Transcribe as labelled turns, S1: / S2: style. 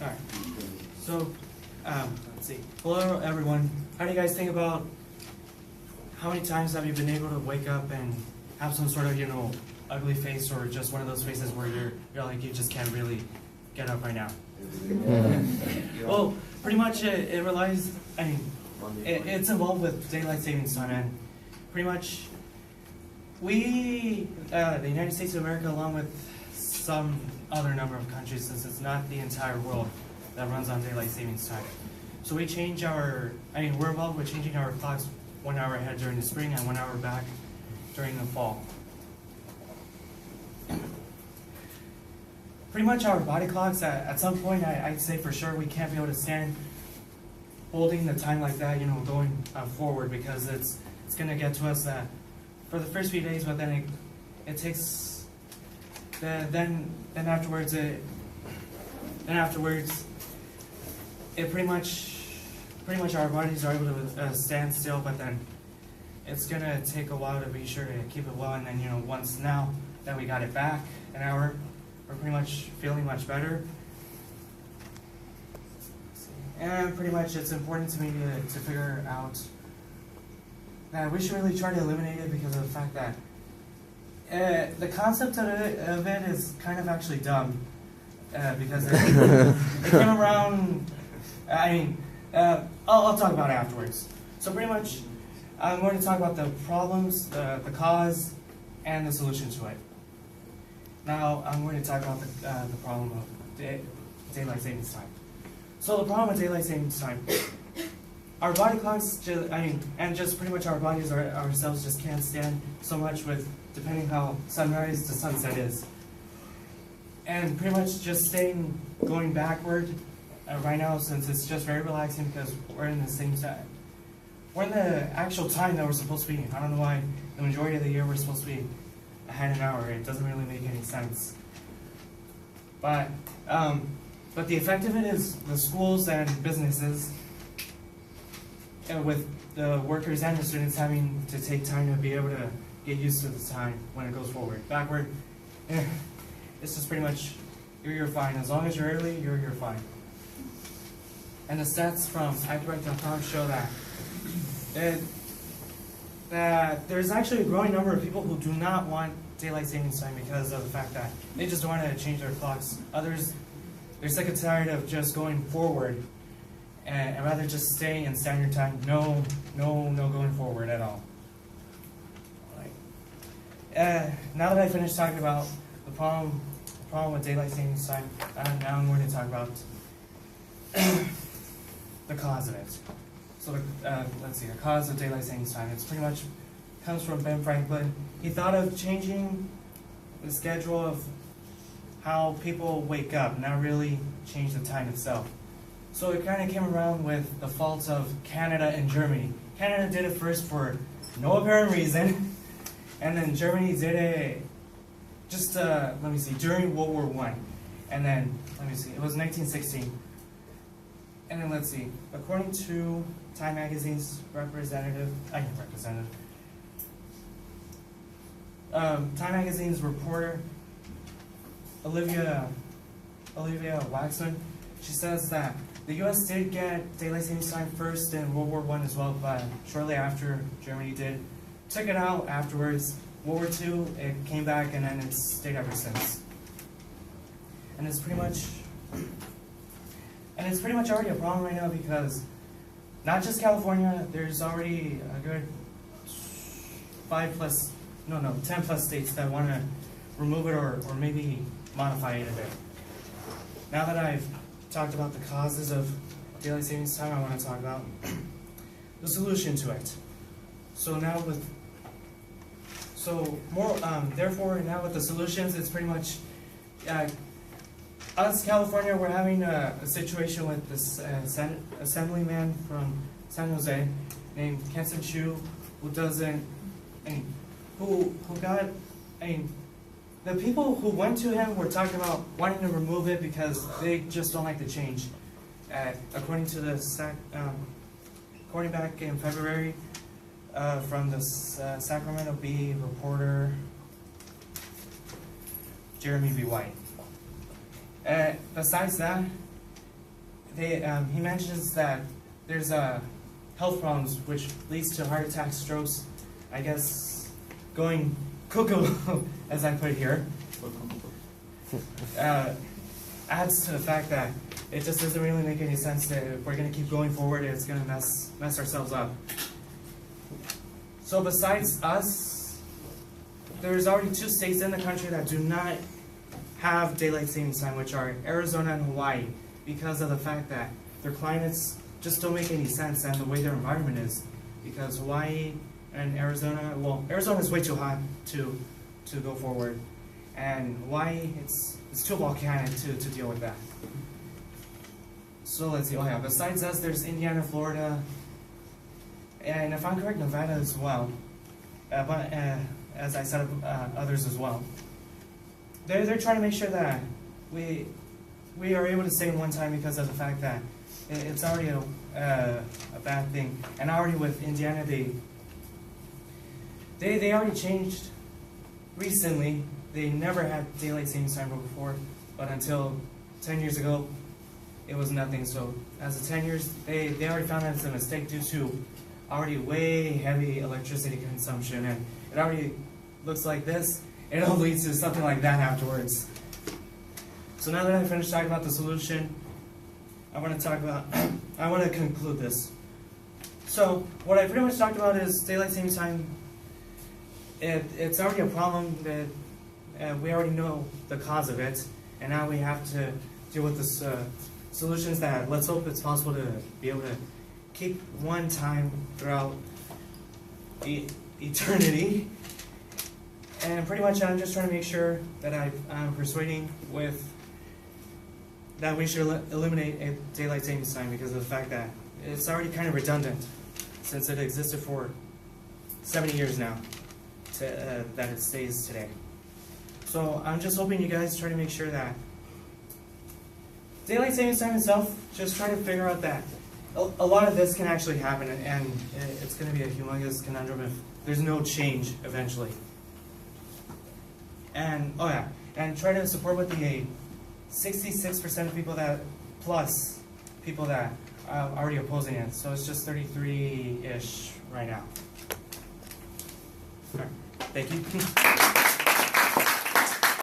S1: Alright, so, let's see. Hello, everyone. How do you guys think about how many times have you been able to wake up and have some sort of, ugly face, or just one of those faces where you're like, you just can't really get up right now? Well, pretty much it relies, it's involved with daylight savings time, and pretty much we, the United States of America, along with some other number of countries, since it's not the entire world that runs on daylight savings time. So we change we're involved with changing our clocks 1 hour ahead during the spring and 1 hour back during the fall. Pretty much our body clocks, at some point, I'd say for sure we can't be able to stand holding the time like that, going forward, because it's going to get to us that for the first few days, but then it takes, then afterwards it pretty much our bodies are able to stand still, but then it's going to take a while to be sure to keep it well, and then, once now that we got it back an hour, we're pretty much feeling much better. And pretty much it's important to me to figure out that we should really try to eliminate it, because of the fact that the concept of it is kind of actually dumb, because it came around, I'll talk about it afterwards. So pretty much I'm going to talk about the problems, the cause, and the solution to it. Now I'm going to talk about the problem of daylight savings time. So the problem with daylight savings time, our body clocks, and just pretty much our bodies ourselves just can't stand so much with, depending how sunrise to sunset is. And pretty much just going backward right now, since it's just very relaxing, because we're in the same time. We're in the actual time that we're supposed to be. I don't know why the majority of the year we're supposed to be ahead an hour. It doesn't really make any sense. But the effect of it is the schools and businesses, with the workers and the students having to take time to be able to get used to the time when it goes forward. Backward, it's just pretty much, you're fine. As long as you're early, you're fine. And the stats from iCorrect.com show that there's actually a growing number of people who do not want daylight savings time, because of the fact that they just don't want to change their clocks. Others, they're sick and tired of just going forward and rather just stay in standard time. No going forward at all. Now that I finished talking about the problem with daylight savings time, now I'm going to talk about the cause of it. So let's see, the cause of daylight savings time. It's pretty much comes from Ben Franklin. He thought of changing the schedule of how people wake up, not really change the time itself. So it kind of came around with the faults of Canada and Germany. Canada did it first for no apparent reason, and then Germany did it just, during World War I. And then, it was 1916. And then let's see, according to Time Magazine's Time Magazine's reporter, Olivia Waxman, she says that the U.S. did get daylight savings time first in World War I as well, but shortly after Germany did. Took it out afterwards. World War II, it came back, and then it's stayed ever since. And it's pretty much already a problem right now, because not just California, there's already a good 10 plus states that want to remove it or maybe modify it a bit. Now that I've talked about the causes of daylight savings time, I want to talk about the solution to it. Therefore, now with the solutions, it's pretty much us, California, we're having a situation with this assemblyman from San Jose named Kenson Chu, the people who went to him were talking about wanting to remove it because they just don't like the change. According to the according back in February from the Sacramento Bee reporter Jeremy B. White. Besides that, he mentions that there's health problems which leads to heart attacks, strokes, I guess going cuckoo, as I put here. Adds to the fact that it just doesn't really make any sense that if we're going to keep going forward, it's going to mess ourselves up. So besides us, there's already 2 states in the country that do not have daylight savings time, which are Arizona and Hawaii, because of the fact that their climates just don't make any sense and the way their environment is. Because Hawaii and Arizona, well, Arizona is way too hot to go forward, and Hawaii, it's too volcanic to deal with that. So let's see. Oh yeah, besides us, there's Indiana, Florida, and if I'm correct, Nevada as well. But as I said, others as well. They're trying to make sure that we are able to stay in one time because of the fact that it's already a bad thing. And already with Indiana, they already changed recently. They never had daylight savings time before, but until 10 years ago, it was nothing. So as of 10 years, they already found that it's a mistake due to already way heavy electricity consumption, and it already looks like this. It'll lead to something like that afterwards. So now that I finished talking about the solution, I want to conclude this. So what I pretty much talked about is daylight savings time. It's already a problem that we already know the cause of it, and now we have to deal with this solutions that let's hope it's possible to be able to keep one time throughout eternity. And pretty much I'm just trying to make sure that I'm persuading with that we should eliminate daylight savings time because of the fact that it's already kind of redundant since it existed for 70 years now that it stays today. So I'm just hoping you guys try to make sure that daylight savings time itself, just try to figure out that a lot of this can actually happen, and it's going to be a humongous conundrum if there's no change eventually. And oh yeah, and try to support with the 66% of people that plus people that are already opposing it. So it's just 33-ish right now. All right. Thank you.